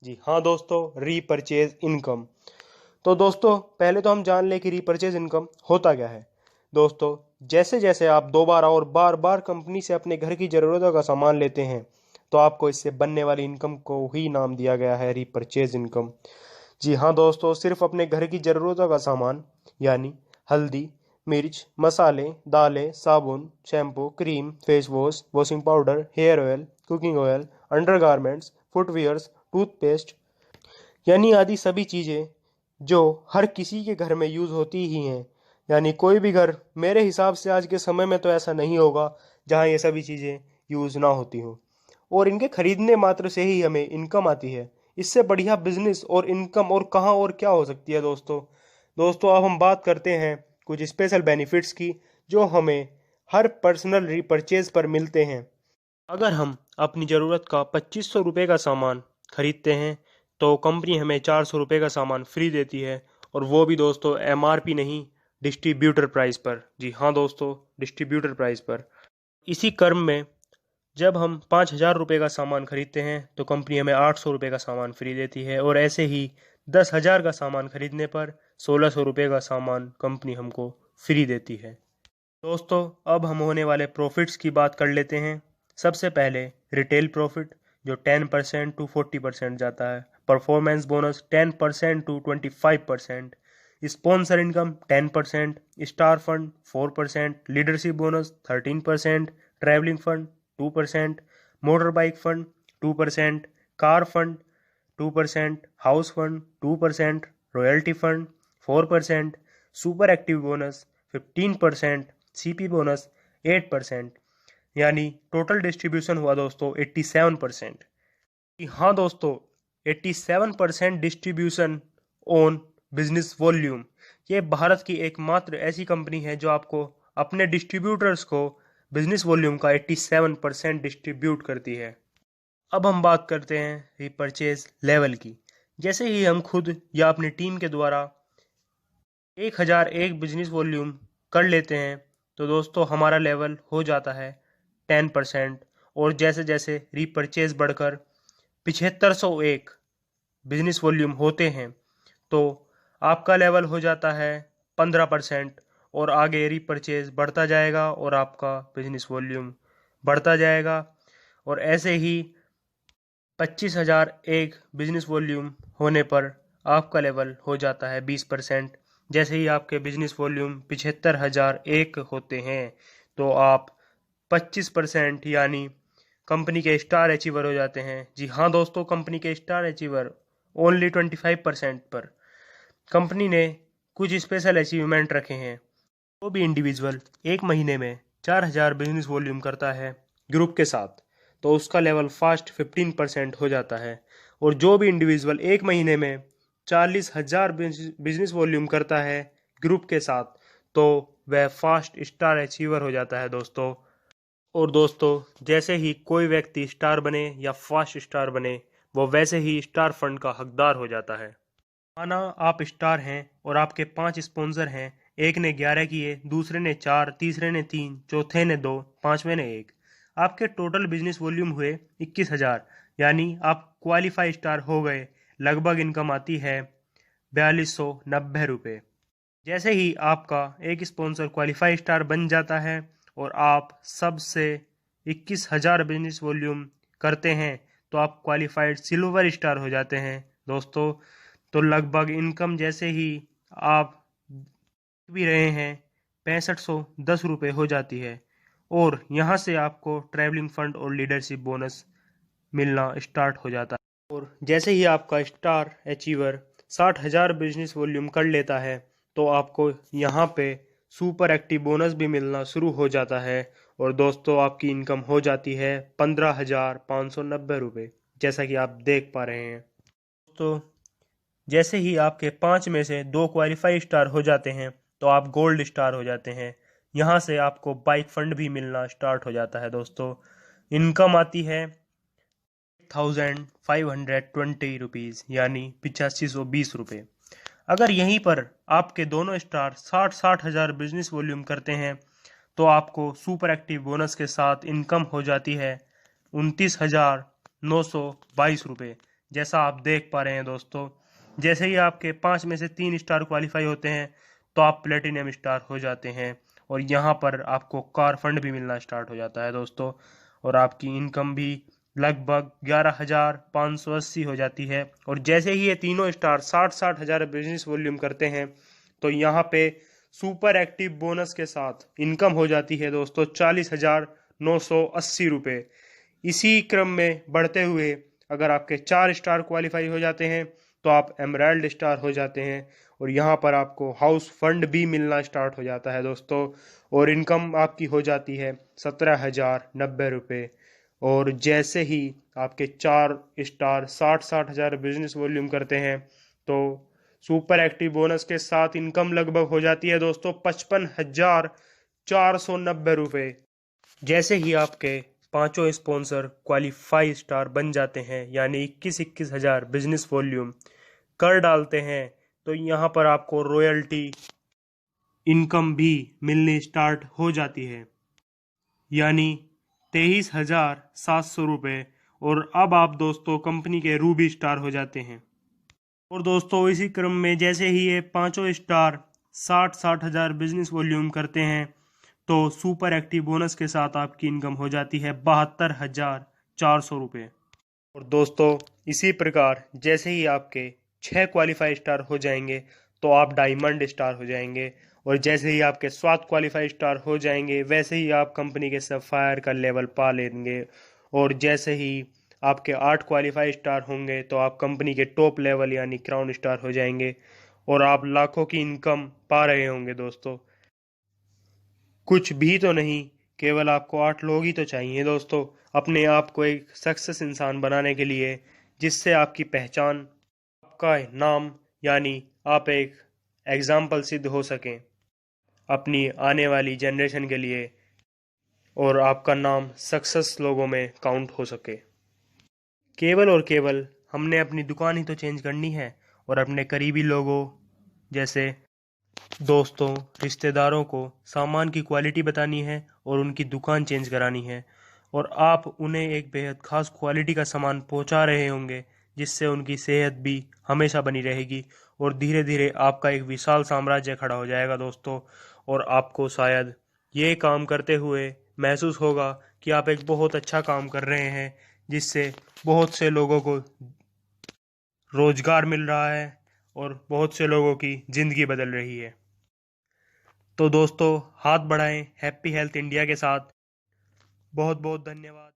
जी हाँ दोस्तों, repurchase income. तो दोस्तों पहले तो हम जान लें कि रीपरचेज इनकम होता क्या है। दोस्तों जैसे जैसे आप दोबारा और बार बार कंपनी से अपने घर की ज़रूरतों का सामान लेते हैं तो आपको इससे बनने वाली इनकम को ही नाम दिया गया है रीपरचेज इनकम। जी हाँ दोस्तों, सिर्फ अपने घर की ज़रूरतों का सामान यानी हल्दी, मिर्च, मसाले, दालें, साबुन, shampoo, cream, face wash, washing powder, hair oil, cooking oil, undergarments, footwears, toothpaste यानी आदि सभी चीज़ें जो हर किसी के घर में यूज़ होती ही हैं। यानी कोई भी घर, मेरे हिसाब से आज के समय में तो ऐसा नहीं होगा जहाँ ये सभी चीज़ें यूज़ ना होती हों, और इनके खरीदने मात्र से ही हमें इनकम आती है। इससे बढ़िया बिजनेस और इनकम और कहाँ और क्या हो सकती है दोस्तों। दोस्तों अब हम बात करते हैं कुछ स्पेशल बेनिफिट्स की जो हमें हर पर्सनल रीपरचेज पर मिलते हैं। अगर हम अपनी ज़रूरत का 2500 रुपये का सामान खरीदते हैं तो कंपनी हमें 400 रुपये का सामान फ्री देती है, और वो भी दोस्तों एमआरपी नहीं, डिस्ट्रीब्यूटर प्राइस पर। जी हाँ दोस्तों, डिस्ट्रीब्यूटर प्राइस पर। इसी क्रम में जब हम 5000 रुपये का सामान खरीदते हैं तो कंपनी हमें 800 रुपये का सामान फ्री देती है, और ऐसे ही 10,000 का सामान खरीदने पर 1600 रुपये का सामान कंपनी हमको फ्री देती है। दोस्तों अब हम होने वाले प्रॉफिट्स की बात कर लेते हैं। सबसे पहले रिटेल प्रॉफिट जो 10% टू 40% जाता है, performance bonus 10% to 25%, sponsor income 10%, star fund 4%, leadership bonus 13%, travelling fund 2%, motor bike fund 2%, car fund 2%, house fund 2%, royalty fund 4%, super active bonus 15%, CP bonus 8%। यानी टोटल डिस्ट्रीब्यूशन हुआ दोस्तों 87%। हाँ दोस्तों, 87% डिस्ट्रीब्यूशन ऑन बिजनेस वॉल्यूम। ये भारत की एकमात्र ऐसी company है जो आपको अपने डिस्ट्रीब्यूटर्स को बिजनेस वॉल्यूम का 87% डिस्ट्रीब्यूट करती है। अब हम बात करते हैं रीपरचेज लेवल की। जैसे ही हम खुद या अपनी टीम के द्वारा 1001 बिजनेस वॉल्यूम कर लेते हैं तो दोस्तों हमारा लेवल हो जाता है 10%, और जैसे जैसे रीपरचेज बढ़कर 7501 बिजनेस वॉल्यूम होते हैं तो आपका लेवल हो जाता है 15%, और आगे रीपरचेज बढ़ता जाएगा और आपका बिजनेस वॉल्यूम बढ़ता जाएगा, और ऐसे ही 25,001 बिजनेस वॉल्यूम होने पर आपका लेवल हो जाता है 20%। जैसे ही आपके बिजनेस वॉल्यूम 75,001 होते हैं तो आप 25% यानी कंपनी के स्टार अचीवर हो जाते हैं। जी हाँ दोस्तों, कंपनी के स्टार अचीवर ओनली 25% पर। कंपनी ने कुछ स्पेशल अचीवमेंट रखे हैं। वो भी इंडिविजुअल एक महीने में 4,000 बिजनेस वॉल्यूम करता है ग्रुप के साथ तो उसका लेवल फास्ट 15% हो जाता है, और जो भी इंडिविजुअल एक महीने में 40,000 बिजनेस वॉल्यूम करता है ग्रुप के साथ तो वह फास्ट स्टार अचीवर हो जाता है दोस्तों। और दोस्तों जैसे ही कोई व्यक्ति स्टार बने या फास्ट स्टार बने वो वैसे ही स्टार फंड का हकदार हो जाता है। माना आप स्टार हैं और आपके 5 स्पॉन्सर हैं, एक ने 11 किए, दूसरे ने 4, तीसरे ने 3, चौथे ने 2, पांचवें ने 1। आपके टोटल बिजनेस वॉल्यूम हुए 21,000, यानी आप क्वालिफाई स्टार हो गए। लगभग इनकम आती है 4290 रुपये। जैसे ही आपका एक स्पॉन्सर क्वालिफाई स्टार बन जाता है और आप सबसे 21,000 बिजनेस वॉल्यूम करते हैं तो आप क्वालिफाइड सिल्वर स्टार हो जाते हैं दोस्तों। तो लगभग इनकम जैसे ही आप भी रहे हैं 6510 रुपये हो जाती है, और यहाँ से आपको ट्रैवलिंग फंड और लीडरशिप बोनस मिलना स्टार्ट हो जाता है। और जैसे ही आपका स्टार अचीवर 60,000 बिजनेस वॉल्यूम कर लेता है तो आपको यहाँ पे सुपर एक्टिव बोनस भी मिलना शुरू हो जाता है, और दोस्तों आपकी इनकम हो जाती है 15,590 रुपये, जैसा कि आप देख पा रहे हैं। तो जैसे ही आपके 5 में से 2 क्वालिफाई स्टार हो जाते हैं तो आप गोल्ड स्टार हो जाते हैं। यहाँ से आपको बाइक फंड भी मिलना स्टार्ट हो जाता है दोस्तों। इनकम आती है 1,520 रुपीज़, यानी 8520 रुपये। अगर यहीं पर आपके दोनों स्टार 60,000 बिजनेस वॉल्यूम करते हैं तो आपको सुपर एक्टिव बोनस के साथ इनकम हो जाती है 29,922 रुपये, जैसा आप देख पा रहे हैं दोस्तों। जैसे ही आपके 5 में से 3 स्टार क्वालिफाई होते हैं तो आप प्लेटिनम स्टार हो जाते हैं और यहाँ पर आपको कार फंड भी मिलना स्टार्ट हो जाता है दोस्तों। और आपकी इनकम भी लगभग 11,580 हो जाती है। और जैसे ही ये तीनों स्टार 60-60 हज़ार बिजनेस वॉल्यूम करते हैं तो यहाँ पे सुपर एक्टिव बोनस के साथ इनकम हो जाती है दोस्तों 40,980 रुपये। इसी क्रम में बढ़ते हुए अगर आपके 4 स्टार क्वालिफाई हो जाते हैं तो आप एमराल्ड स्टार हो जाते हैं और यहाँ पर आपको हाउस फंड भी मिलना स्टार्ट हो जाता है दोस्तों। और इनकम आपकी हो जाती है 17,090 रुपये। और जैसे ही आपके 4 स्टार 60-60 हज़ार बिजनेस वॉल्यूम करते हैं तो सुपर एक्टिव बोनस के साथ इनकम लगभग हो जाती है दोस्तों 55,490 रुपये। जैसे ही आपके पांचों स्पॉन्सर क्वालिफाई स्टार बन जाते हैं यानी 21-21 हज़ार बिजनेस वॉल्यूम कर डालते हैं तो यहाँ पर आपको रॉयल्टी इनकम भी मिलनी स्टार्ट हो जाती है यानी 23,700 रुपये। और अब आप दोस्तों कंपनी के रूबी स्टार हो जाते हैं। और दोस्तों इसी क्रम में जैसे ही ये पांचों स्टार 60-60 हज़ार बिजनेस वॉल्यूम करते हैं तो सुपर एक्टिव बोनस के साथ आपकी इनकम हो जाती है 72,400 रुपये। और दोस्तों इसी प्रकार जैसे ही आपके 6 क्वालिफाई स्टार हो जाएंगे तो आप डायमंड स्टार हो जाएंगे। और जैसे ही आपके 7 क्वालिफाई स्टार हो जाएंगे वैसे ही आप कंपनी के सफ़ायर का लेवल पा लेंगे। और जैसे ही आपके 8 क्वालिफाई स्टार होंगे तो आप कंपनी के टॉप लेवल यानी क्राउन स्टार हो जाएंगे और आप लाखों की इनकम पा रहे होंगे दोस्तों। कुछ भी तो नहीं, केवल आपको 8 लोग ही तो चाहिए दोस्तों अपने आप को एक सक्सेस इंसान बनाने के लिए, जिससे आपकी पहचान, आपका नाम यानी आप एक एग्जाम्पल सिद्ध हो सकें अपनी आने वाली जनरेशन के लिए और आपका नाम सक्सेस लोगों में काउंट हो सके। केवल और केवल हमने अपनी दुकान ही तो चेंज करनी है और अपने करीबी लोगों जैसे दोस्तों रिश्तेदारों को सामान की क्वालिटी बतानी है और उनकी दुकान चेंज करानी है। और आप उन्हें एक बेहद ख़ास क्वालिटी का सामान पहुंचा रहे होंगे जिससे उनकी सेहत भी हमेशा बनी रहेगी और धीरे धीरे आपका एक विशाल साम्राज्य खड़ा हो जाएगा दोस्तों। और आपको शायद ये काम करते हुए महसूस होगा कि आप एक बहुत अच्छा काम कर रहे हैं जिससे बहुत से लोगों को रोजगार मिल रहा है और बहुत से लोगों की ज़िंदगी बदल रही है। तो दोस्तों हाथ बढ़ाएं हैप्पी हेल्थ इंडिया के साथ। बहुत बहुत धन्यवाद।